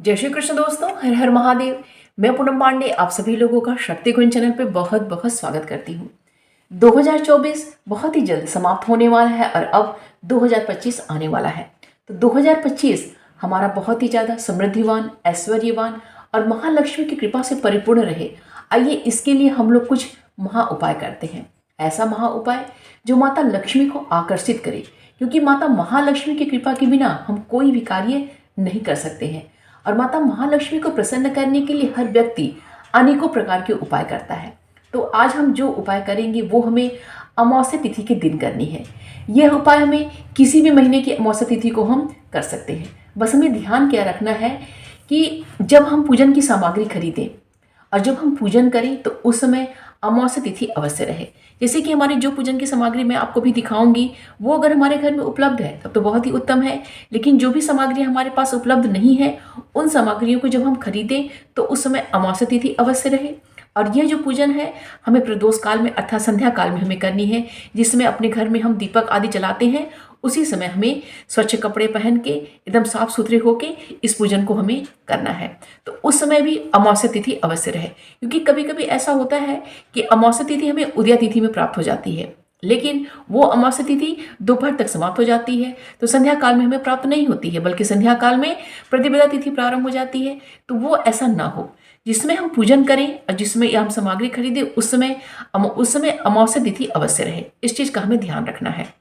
जय श्री कृष्ण दोस्तों, हर हर महादेव। मैं पूनम पांडे आप सभी लोगों का शक्ति कुंज चैनल पे बहुत बहुत स्वागत करती हूँ। 2024 बहुत ही जल्द समाप्त होने वाला है और अब 2025 आने वाला है। तो 2025 हमारा बहुत ही ज़्यादा समृद्धिवान, ऐश्वर्यवान और महालक्ष्मी की कृपा से परिपूर्ण रहे। आइए इसके लिए हम लोग कुछ महा उपाय करते हैं। ऐसा महा उपाय जो माता लक्ष्मी को आकर्षित करे, क्योंकि माता महालक्ष्मी की कृपा के बिना हम कोई भी कार्य नहीं कर सकते हैं। और माता महालक्ष्मी को प्रसन्न करने के लिए हर व्यक्ति अनेकों प्रकार के उपाय करता है। तो आज हम जो उपाय करेंगे वो हमें अमावस्या तिथि के दिन करनी है। यह उपाय हमें किसी भी महीने की अमावस्या तिथि को हम कर सकते हैं। बस हमें ध्यान क्या रखना है कि जब हम पूजन की सामग्री खरीदें और जब हम पूजन करें तो उस समय अमावस्या तिथि अवश्य रहे। जैसे कि हमारी जो पूजन की सामग्री मैं आपको भी दिखाऊंगी वो अगर हमारे घर में उपलब्ध है तब तो बहुत ही उत्तम है। लेकिन जो भी सामग्री हमारे पास उपलब्ध नहीं है उन सामग्रियों को जब हम खरीदें तो उस समय अमावस्या तिथि अवश्य रहे। और यह जो पूजन है हमें प्रदोष काल में अर्थात संध्या काल में हमें करनी है, जिसमें अपने घर में हम दीपक आदि जलाते हैं। उसी समय हमें स्वच्छ कपड़े पहन के एकदम साफ सुथरे होके इस पूजन को हमें करना है। तो उस समय भी अमावस्या तिथि अवश्य रहे, क्योंकि कभी कभी ऐसा होता है कि अमावस्या तिथि हमें उदया तिथि में प्राप्त हो जाती है, लेकिन वो अमावस्या तिथि दोपहर तक समाप्त हो जाती है, तो संध्या काल में हमें प्राप्त नहीं होती है, बल्कि संध्या काल में प्रतिपदा तिथि प्रारंभ हो जाती है। तो वो ऐसा ना हो, जिसमें हम पूजन करें और जिसमें हम सामग्री खरीदें उस समय अमावस्या तिथि अवश्य रहे। इस चीज़ का हमें ध्यान रखना है।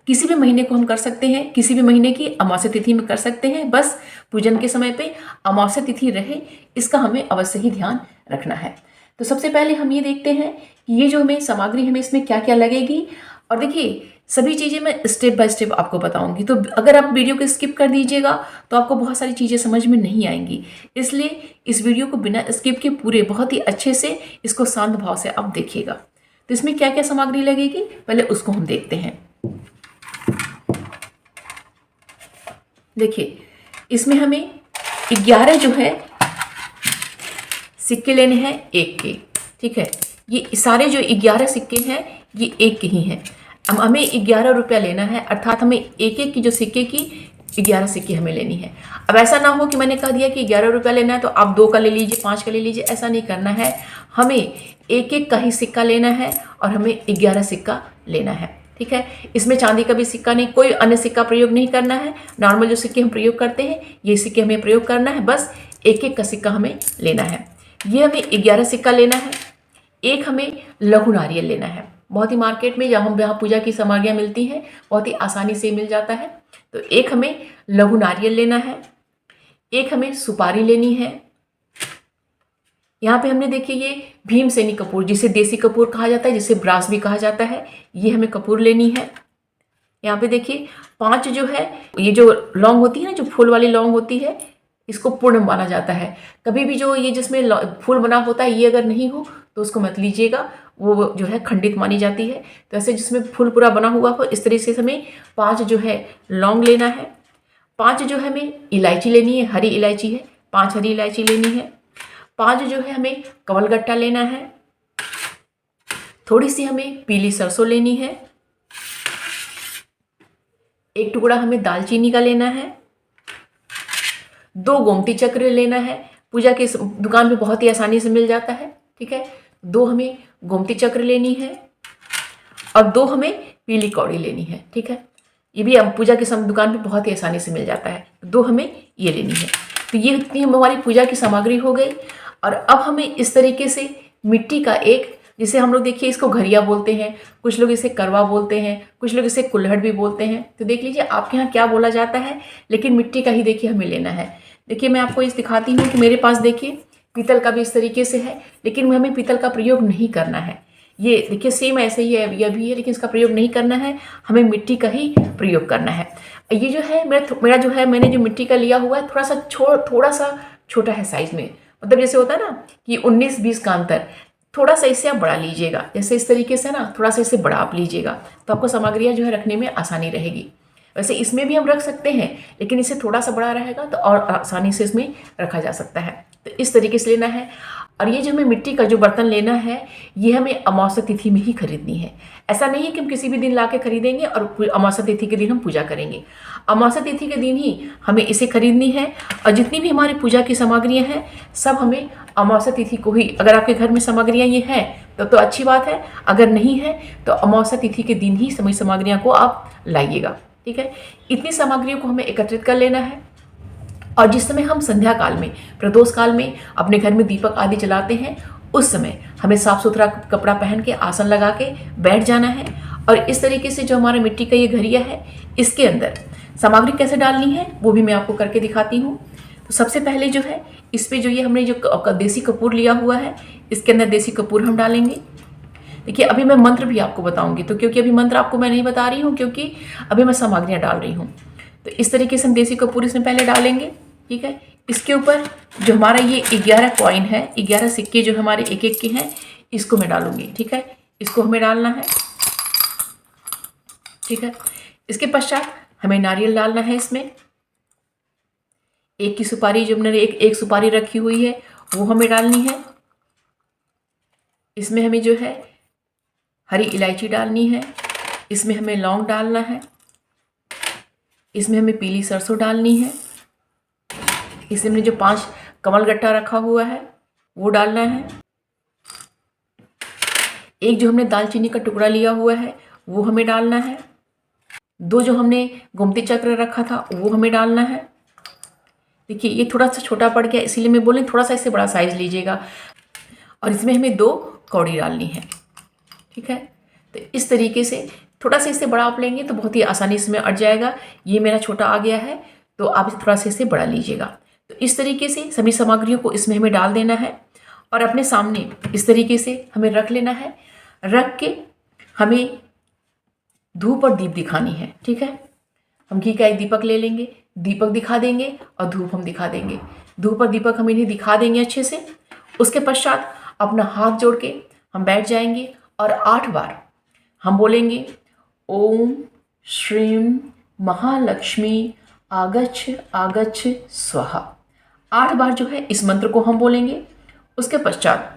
किसी भी महीने को हम कर सकते हैं, किसी भी महीने की अमावस्या तिथि में कर सकते हैं, बस पूजन के समय पे अमावस्या तिथि रहे, इसका हमें अवश्य ही ध्यान रखना है। तो सबसे पहले हम ये देखते हैं कि ये जो हमें सामग्री हमें इसमें क्या क्या लगेगी। और देखिए सभी चीज़ें मैं स्टेप बाय स्टेप आपको बताऊंगी, तो अगर आप वीडियो को स्किप कर दीजिएगा तो आपको बहुत सारी चीज़ें समझ में नहीं आएंगी। इसलिए इस वीडियो को बिना स्किप के पूरे बहुत ही अच्छे से इसको शांत भाव से आप देखिएगा। तो इसमें क्या क्या सामग्री लगेगी पहले उसको हम देखते हैं। देखिए इसमें हमें 11 जो है सिक्के लेने हैं एक के, ठीक है। ये सारे जो 11 सिक्के हैं ये एक के ही हैं। अब हमें 11 रुपया लेना है, अर्थात हमें एक एक की जो सिक्के की 11 सिक्के हमें लेनी है। अब ऐसा ना हो कि मैंने कह दिया कि 11 रुपया लेना है तो आप 2 का ले लीजिए, 5 का ले लीजिए, ऐसा नहीं करना है। हमें एक एक का ही सिक्का लेना है और हमें 11 सिक्का लेना है, ठीक है। इसमें चांदी का भी सिक्का नहीं, कोई अन्य सिक्का प्रयोग नहीं करना है। नॉर्मल जो सिक्के हम प्रयोग करते हैं ये सिक्के हमें प्रयोग करना है, बस एक एक का सिक्का हमें लेना है। ये हमें 11 सिक्का लेना है। एक हमें लघु नारियल लेना है। बहुत ही मार्केट में जहाँ पूजा की सामग्रियाँ मिलती हैं बहुत ही आसानी से मिल जाता है। तो एक हमें लघु नारियल लेना है। एक हमें सुपारी लेनी है। यहाँ पे हमने देखिए ये भीमसेनी कपूर, जिसे देसी कपूर कहा जाता है, जिसे ब्रास भी कहा जाता है, ये हमें कपूर लेनी है। यहाँ पे देखिए 5 जो है ये जो लौंग होती है ना, जो फूल वाली लौंग होती है, इसको पूर्ण माना जाता है। कभी भी जो ये जिसमें फूल बना होता है ये अगर नहीं हो तो उसको मत लीजिएगा, वो जो है खंडित मानी जाती है। तो ऐसे जिसमें फूल पूरा बना हुआ हो इस तरीके से हमें 5 जो है लौंग लेना है। 5 जो है हमें इलायची लेनी है, हरी इलायची है, 5 हरी इलायची लेनी है। 5 जो है हमें कमलगट्टा लेना है। थोड़ी सी हमें पीली सरसों लेनी है। एक टुकड़ा हमें दालचीनी का लेना है। 2 गोमती चक्र लेना है। पूजा की दुकान पे बहुत ही आसानी से मिल जाता है, ठीक है। 2 हमें गोमती चक्र लेनी है और 2 हमें पीली कौड़ी लेनी है, ठीक है। ये भी हम पूजा की दुकान पे बहुत ही आसानी से मिल जाता है। 2 हमें ये लेनी है। तो ये इतनी हमारी पूजा की सामग्री हो गई। और अब हमें इस तरीके से मिट्टी का एक, जिसे हम लोग देखिए इसको घरिया बोलते हैं, कुछ लोग इसे करवा बोलते हैं, कुछ लोग इसे कुल्हड़ भी बोलते हैं। तो देख लीजिए आपके यहाँ क्या बोला जाता है, लेकिन मिट्टी का ही देखिए हमें लेना है। देखिए मैं आपको इस दिखाती हूँ कि मेरे पास देखिए पीतल का भी इस तरीके से है, लेकिन हमें पीतल का प्रयोग नहीं करना है। ये देखिए सेम ऐसे ही है, यह भी है, लेकिन इसका प्रयोग नहीं करना है, हमें मिट्टी का ही प्रयोग करना है। ये जो है मेरा जो है मैंने जो मिट्टी का लिया हुआ है थोड़ा सा छोटा है साइज में, मतलब जैसे होता है ना कि 19-20 का अंतर, थोड़ा सा इससे आप बढ़ा लीजिएगा। जैसे इस तरीके से ना थोड़ा सा इससे बढ़ा आप लीजिएगा तो आपको सामग्रियाँ जो है रखने में आसानी रहेगी। वैसे इसमें भी हम रख सकते हैं, लेकिन इससे थोड़ा सा बड़ा रहेगा तो और आसानी से इसमें रखा जा सकता है। तो इस तरीके से लेना है। और ये जो हमें मिट्टी का जो बर्तन लेना है, ये हमें अमावस्या तिथि में ही खरीदनी है। ऐसा नहीं है कि हम किसी भी दिन ला के खरीदेंगे और अमावस्या तिथि के दिन हम पूजा करेंगे। अमावस्या तिथि के दिन ही हमें इसे खरीदनी है। और जितनी भी हमारी पूजा की सामग्रियाँ हैं, सब हमें अमावस्या तिथि को ही, अगर आपके घर में सामग्रियाँ ये हैं तो अच्छी बात है, अगर नहीं है तो अमावस्या तिथि के दिन ही सभी सामग्रियाँ को आप लाइएगा। ठीक है, इतनी सामग्रियों को हमें एकत्रित कर लेना है। और जिस समय हम संध्या काल में, प्रदोष काल में अपने घर में दीपक आदि जलाते हैं, उस समय हमें साफ सुथरा कपड़ा पहन के आसन लगा के बैठ जाना है। और इस तरीके से जो हमारा मिट्टी का ये घड़िया है, इसके अंदर सामग्री कैसे डालनी है वो भी मैं आपको करके दिखाती हूँ। तो सबसे पहले जो है, इस पर जो ये हमने जो देसी कपूर लिया हुआ है, इसके अंदर देसी कपूर हम डालेंगे। देखिए, अभी मैं मंत्र भी आपको बताऊंगी, तो क्योंकि अभी मंत्र आपको मैं नहीं बता रही हूँ, क्योंकि अभी मैं सामग्रियाँ डाल रही हूँ। तो इस तरीके से हम देसी कपूर इसमें पहले डालेंगे। ठीक है, इसके ऊपर जो हमारा ये 11 कॉइन है, 11 सिक्के जो हमारे एक एक के हैं, इसको मैं डालूंगी। ठीक है, इसको हमें डालना है। ठीक है, इसके पश्चात हमें नारियल डालना है। इसमें एक की सुपारी, जो हमने एक सुपारी रखी हुई है, वो हमें डालनी है। इसमें हमें जो है हरी इलायची डालनी है। इसमें हमें लौंग डालना है। इसमें हमें पीली सरसों डालनी है। इसमें हमने जो 5 कमल गट्टा रखा हुआ है वो डालना है। एक जो हमने दालचीनी का टुकड़ा लिया हुआ है वो हमें डालना है। 2 जो हमने गोमती चक्र रखा था वो हमें डालना है। देखिए, ये थोड़ा सा छोटा पड़ गया, इसीलिए मैं बोली थोड़ा सा इससे बड़ा साइज लीजिएगा। और इसमें हमें 2 कौड़ी डालनी है। ठीक है, तो इस तरीके से थोड़ा सा इससे बड़ा आप लेंगे तो बहुत ही आसानी इसमें अट जाएगा। ये मेरा छोटा आ गया है, तो आप थोड़ा सा इससे बड़ा लीजिएगा। तो इस तरीके से सभी सामग्रियों को इसमें हमें डाल देना है और अपने सामने इस तरीके से हमें रख लेना है। रख के हमें धूप और दीप दिखानी है। ठीक है, हम घी का एक दीपक ले लेंगे, दीपक दिखा देंगे और धूप हम दिखा देंगे। धूप और दीपक हम इन्हें दिखा देंगे अच्छे से। उसके पश्चात अपना हाथ जोड़ के हम बैठ जाएंगे और 8 बार हम बोलेंगे, ओम श्रीम महालक्ष्मी आगच्छ आगच्छ स्वाहा। 8 बार जो है इस मंत्र को हम बोलेंगे। उसके पश्चात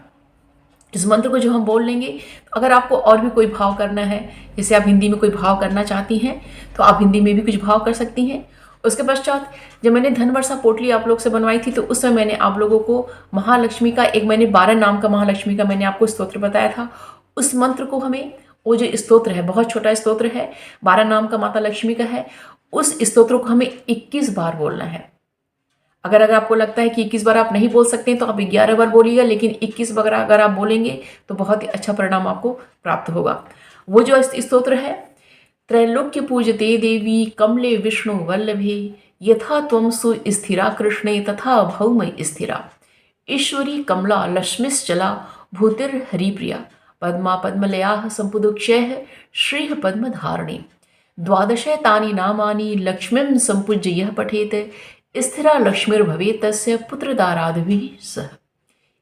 इस मंत्र को जो हम बोल लेंगे, अगर आपको और भी कोई भाव करना है, जैसे आप हिंदी में कोई भाव करना चाहती हैं तो आप हिंदी में भी कुछ भाव कर सकती हैं। उसके पश्चात जब मैंने धन वर्षा पोटली आप लोग से बनवाई थी, तो उस समय मैंने आप लोगों को महालक्ष्मी का मैंने 12 नाम का महालक्ष्मी का मैंने आपको स्तोत्र बताया था। उस मंत्र को हमें, वो जो स्तोत्र है बहुत छोटा स्तोत्र है, 12 नाम का माता लक्ष्मी का है, उस स्तोत्र को हमें 21 बार बोलना है। अगर आपको लगता है कि 21 बार आप नहीं बोल सकते तो आप 11 बार बोलिएगा, लेकिन 21 बार अगर आप बोलेंगे तो बहुत ही अच्छा परिणाम आपको प्राप्त होगा। वो जो स्तोत्र है, त्रैलोक्य पूजते देवी कमले विष्णु वल्लभे यथा त्वं सुस्थिरा कृष्णे तथा भौमय स्थिरा ईश्वरी कमला लक्ष्मीश्चला भूतिर हरिप्रिया पद्मा पद्मलयाः संपुदुक्षैः श्रीः पद्मधारिणी द्वादश तानि नामानि लक्ष्मीं संपूज्य यः पठेत स्थिरा लक्ष्मीर्भवेत् तस्य पुत्रदारादिभिः सह।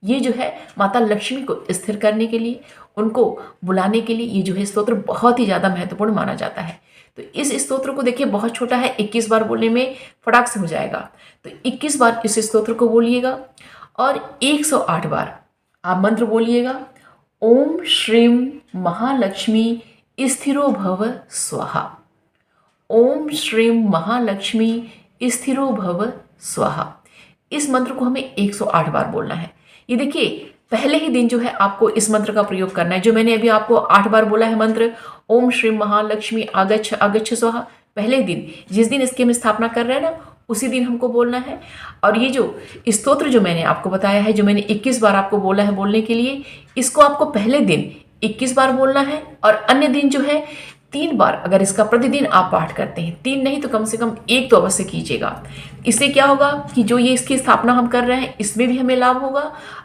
ये जो है माता लक्ष्मी को स्थिर करने के लिए, उनको बुलाने के लिए ये जो है स्तोत्र बहुत ही ज़्यादा महत्वपूर्ण माना जाता है। तो इस स्तोत्र को देखिए बहुत छोटा है, 21 बार बोलने में फटाक से हो जाएगा। तो 21 बार इस स्तोत्र को बोलिएगा और 108 बार आप मंत्र बोलिएगा, ओम श्रीम महालक्ष्मी स्थिरो भव स्वाहा। ओम श्रीम महालक्ष्मी स्थिरो भव स्वाहा। इस मंत्र को हमें 108 बार बोलना है। ये देखिए, पहले ही दिन जो है आपको इस मंत्र का प्रयोग करना है। जो मैंने अभी आपको 8 बार बोला है मंत्र, ओम श्री महालक्ष्मी आगच्छ आगच्छ स्वाहा, पहले दिन जिस दिन इसकी हम स्थापना कर रहे हैं ना, उसी दिन हमको बोलना है। और ये जो स्तोत्र जो मैंने आपको बताया है, जो मैंने 21 बार आपको बोला है बोलने के लिए, इसको आपको पहले दिन 21 बार बोलना है और अन्य दिन जो है 3 बार। अगर इसका प्रतिदिन आप पाठ करते हैं, 3 नहीं तो कम से कम 1 तो अवश्य कीजिएगा। इससे क्या होगा कि जो ये इसकी स्थापना हम कर रहे हैं, इसमें भी हमें लाभ होगा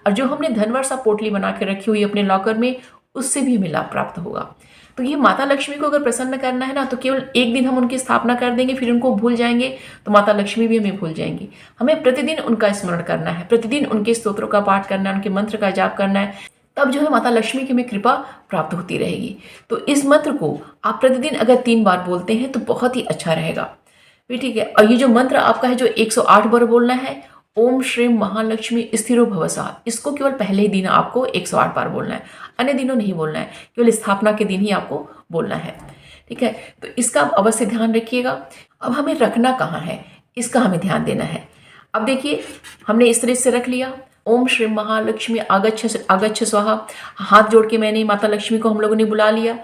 और जो हमने धनवर्षा पोटली बना के रखी हुई अपने लॉकर में, उससे भी हमें लाभ प्राप्त होगा। तो ये माता लक्ष्मी को अगर प्रसन्न करना है ना, तो केवल एक दिन हम उनकी स्थापना कर देंगे, फिर उनको भूल जाएंगे तो माता लक्ष्मी भी हमें भूल जाएंगी। हमें प्रतिदिन उनका स्मरण करना है, प्रतिदिन उनके स्तोत्रों का पाठ करना है, उनके मंत्र का जाप करना है, तब जो है माता लक्ष्मी की हमें कृपा प्राप्त होती रहेगी। तो इस मंत्र को आप प्रतिदिन अगर 3 बार बोलते हैं तो बहुत ही अच्छा रहेगा भी। ठीक है, और ये जो मंत्र आपका है जो 108 बार बोलना है, ओम श्रीम महालक्ष्मी स्थिरो भवसा, इसको केवल पहले ही दिन आपको 108 बार बोलना है, अन्य दिनों नहीं बोलना है, केवल स्थापना के दिन ही आपको बोलना है। ठीक है, तो इसका आप अवश्य ध्यान रखिएगा। अब हमें रखना कहाँ है, इसका हमें ध्यान देना है। अब देखिए, हमने इस तरह से रख लिया, ओम श्री महालक्ष्मी आगच्छ स्वाहा, हाथ जोड़ के मैंने माता लक्ष्मी को हम लोगों ने बुला लिया,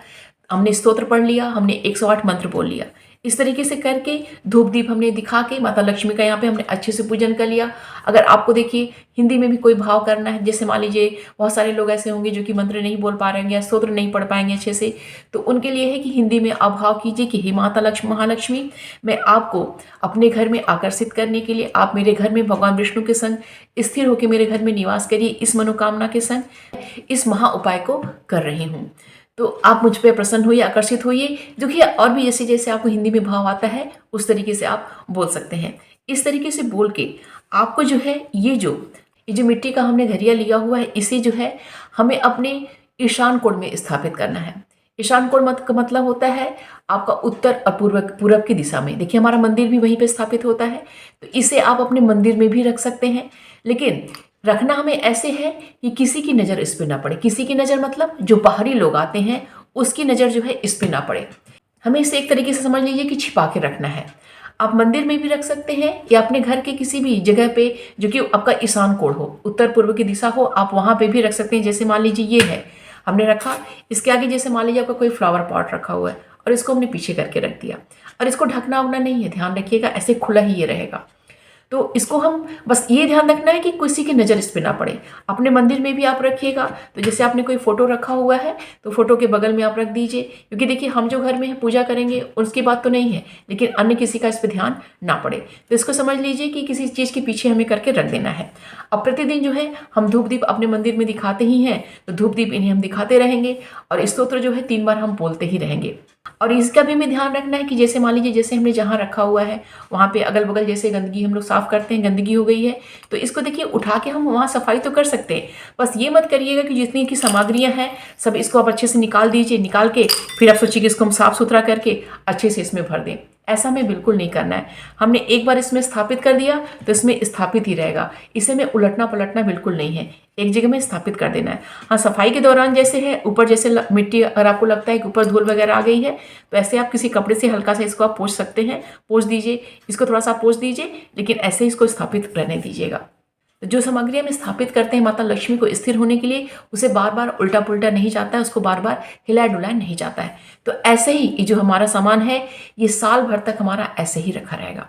हमने स्तोत्र पढ़ लिया, हमने 108 मंत्र बोल लिया। इस तरीके से करके धूप दीप हमने दिखा के माता लक्ष्मी का यहाँ पे हमने अच्छे से पूजन कर लिया। अगर आपको देखिए हिंदी में भी कोई भाव करना है, जैसे मान लीजिए बहुत सारे लोग ऐसे होंगे जो कि मंत्र नहीं बोल पा रहे हैं या स्तोत्र नहीं पढ़ पाएंगे अच्छे से, तो उनके लिए है कि हिंदी में आप भाव कीजिए कि हे माता लक्ष्मी महालक्ष्मी, मैं आपको अपने घर में आकर्षित करने के लिए आप मेरे घर में भगवान विष्णु के संग स्थिर होकर मेरे घर में निवास करिए, इस मनोकामना के संग इस महा उपाय को कर रही हूँ। तो आप मुझ पर प्रसन्न होइए, आकर्षित होइए। देखिए, और भी जैसे जैसे आपको हिंदी में भाव आता है उस तरीके से आप बोल सकते हैं। इस तरीके से बोल के आपको जो है ये जो मिट्टी का हमने घड़िया लिया हुआ है, इसे जो है हमें अपने ईशान कोण में स्थापित करना है। ईशान कोण का मतलब होता है आपका उत्तर और पूर्व की दिशा में। देखिए, हमारा मंदिर भी वहीं पे स्थापित होता है, तो इसे आप अपने मंदिर में भी रख सकते हैं, लेकिन रखना हमें ऐसे है कि किसी की नज़र इस पे ना पड़े। किसी की नज़र मतलब जो बाहरी लोग आते हैं उसकी नज़र जो है इस पे ना पड़े। हमें इसे एक तरीके से समझ लीजिए कि छिपा के रखना है। आप मंदिर में भी रख सकते हैं या अपने घर के किसी भी जगह पे जो कि आपका ईशान कोण हो, उत्तर पूर्व की दिशा हो, आप वहाँ पे भी रख सकते हैं। जैसे मान लीजिए ये है, हमने रखा, इसके आगे जैसे मान लीजिए आपका कोई फ्लावर पॉट रखा हुआ है और इसको हमने पीछे करके रख दिया, और इसको ढकना उगना नहीं है, ध्यान रखिएगा, ऐसे खुला ही ये रहेगा। तो इसको हम बस ये ध्यान रखना है कि किसी की नज़र इस पे ना पड़े। अपने मंदिर में भी आप रखिएगा, तो जैसे आपने कोई फोटो रखा हुआ है तो फोटो के बगल में आप रख दीजिए, क्योंकि देखिए हम जो घर में है पूजा करेंगे उसकी बात तो नहीं है, लेकिन अन्य किसी का इस पर ध्यान ना पड़े। तो इसको समझ लीजिए कि किसी चीज़ के पीछे हमें करके रख देना है। अब प्रतिदिन जो है हम धूप दीप अपने मंदिर में दिखाते ही हैं, तो धूप दीप इन्हें हम दिखाते रहेंगे और स्तोत्र जो है 3 बार हम बोलते ही रहेंगे। और इसका भी हमें ध्यान रखना है कि जैसे मान लीजिए जैसे हमने जहाँ रखा हुआ है वहाँ पे अगल बगल जैसे गंदगी हम लोग साफ करते हैं, गंदगी हो गई है तो इसको देखिए उठा के हम वहाँ सफाई तो कर सकते हैं। बस ये मत करिएगा कि जितनी की सामग्रियाँ हैं सब इसको आप अच्छे से निकाल दीजिए, निकाल के फिर आप सोचिए कि इसको हम साफ सुथरा करके अच्छे से इसमें भर दें। ऐसा हमें बिल्कुल नहीं करना है। हमने एक बार इसमें स्थापित कर दिया तो इसमें स्थापित ही रहेगा, इसे में उलटना पलटना बिल्कुल नहीं है, एक जगह में स्थापित कर देना है। हाँ, सफाई के दौरान जैसे है ऊपर जैसे मिट्टी अगर आपको लगता है कि ऊपर धूल वगैरह आ गई है तो ऐसे आप किसी कपड़े से हल्का सा इसको आप पोंछ सकते हैं, पोंछ दीजिए, इसको थोड़ा सा पोंछ दीजिए, लेकिन ऐसे इसको स्थापित रहने दीजिएगा। जो सामग्री हम स्थापित करते हैं माता लक्ष्मी को स्थिर होने के लिए, उसे बार बार उल्टा पुल्टा नहीं जाता है, उसको बार बार हिलाया डुलाया नहीं जाता है। तो ऐसे ही ये जो हमारा सामान है ये साल भर तक हमारा ऐसे ही रखा रहेगा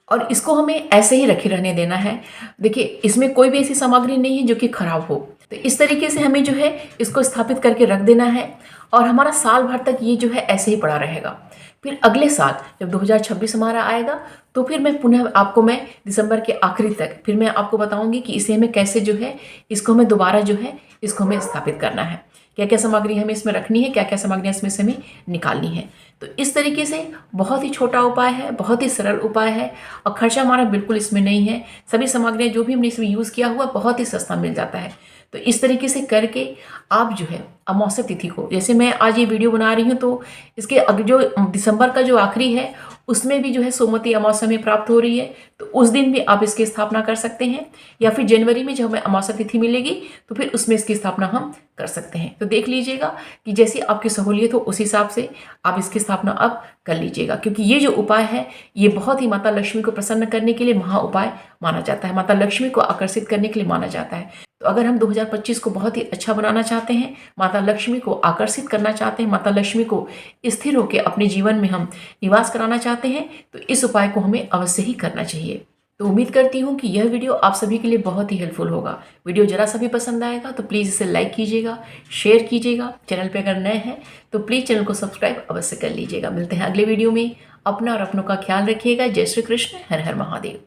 और इसको हमें ऐसे ही रखे रहने देना है। देखिए, इसमें कोई भी ऐसी सामग्री नहीं है जो कि खराब हो, तो इस तरीके से हमें जो है इसको स्थापित करके रख देना है और हमारा साल भर तक ये जो है ऐसे ही पड़ा रहेगा। फिर अगले साल जब 2026 हमारा आएगा तो फिर मैं पुनः आपको मैं दिसंबर के आखिरी तक फिर मैं आपको बताऊंगी कि इसे हमें कैसे जो है इसको हमें दोबारा जो है इसको हमें स्थापित करना है, क्या क्या सामग्री हमें इसमें रखनी है, क्या क्या सामग्रियाँ इसमें से हमें निकालनी है। तो इस तरीके से बहुत ही छोटा उपाय है, बहुत ही सरल उपाय है और खर्चा हमारा बिल्कुल इसमें नहीं है। सभी सामग्रियाँ जो भी हमने इसमें यूज़ किया हुआ बहुत ही सस्ता मिल जाता है। तो इस तरीके से करके आप जो है अमावस्या तिथि को, जैसे मैं आज ये वीडियो बना रही हूँ तो इसके जो दिसंबर का जो आखिरी है उसमें भी जो है सोमवती अमावस्या में प्राप्त हो रही है, तो उस दिन भी आप इसकी स्थापना कर सकते हैं, या फिर जनवरी में जब हमें अमावस्या तिथि मिलेगी तो फिर उसमें इसकी स्थापना हम कर सकते हैं। तो देख लीजिएगा कि जैसी आपकी सहूलियत हो उस हिसाब से आप इसकी स्थापना अब कर लीजिएगा, क्योंकि ये जो उपाय है ये बहुत ही माता लक्ष्मी को प्रसन्न करने के लिए महा उपाय माना जाता है, माता लक्ष्मी को आकर्षित करने के लिए माना जाता है। तो अगर हम 2025 को बहुत ही अच्छा बनाना चाहते हैं, माता लक्ष्मी को आकर्षित करना चाहते हैं, माता लक्ष्मी को स्थिर होकर अपने जीवन में हम निवास कराना चाहते हैं, तो इस उपाय को हमें अवश्य ही करना चाहिए। तो उम्मीद करती हूँ कि यह वीडियो आप सभी के लिए बहुत ही हेल्पफुल होगा। वीडियो जरा सा भी पसंद आएगा तो प्लीज़ इसे लाइक कीजिएगा, शेयर कीजिएगा। चैनल पे अगर नए हैं तो प्लीज़ चैनल को सब्सक्राइब अवश्य कर लीजिएगा। मिलते हैं अगले वीडियो में। अपना और अपनों का ख्याल रखिएगा। जय श्री कृष्ण, हर हर महादेव।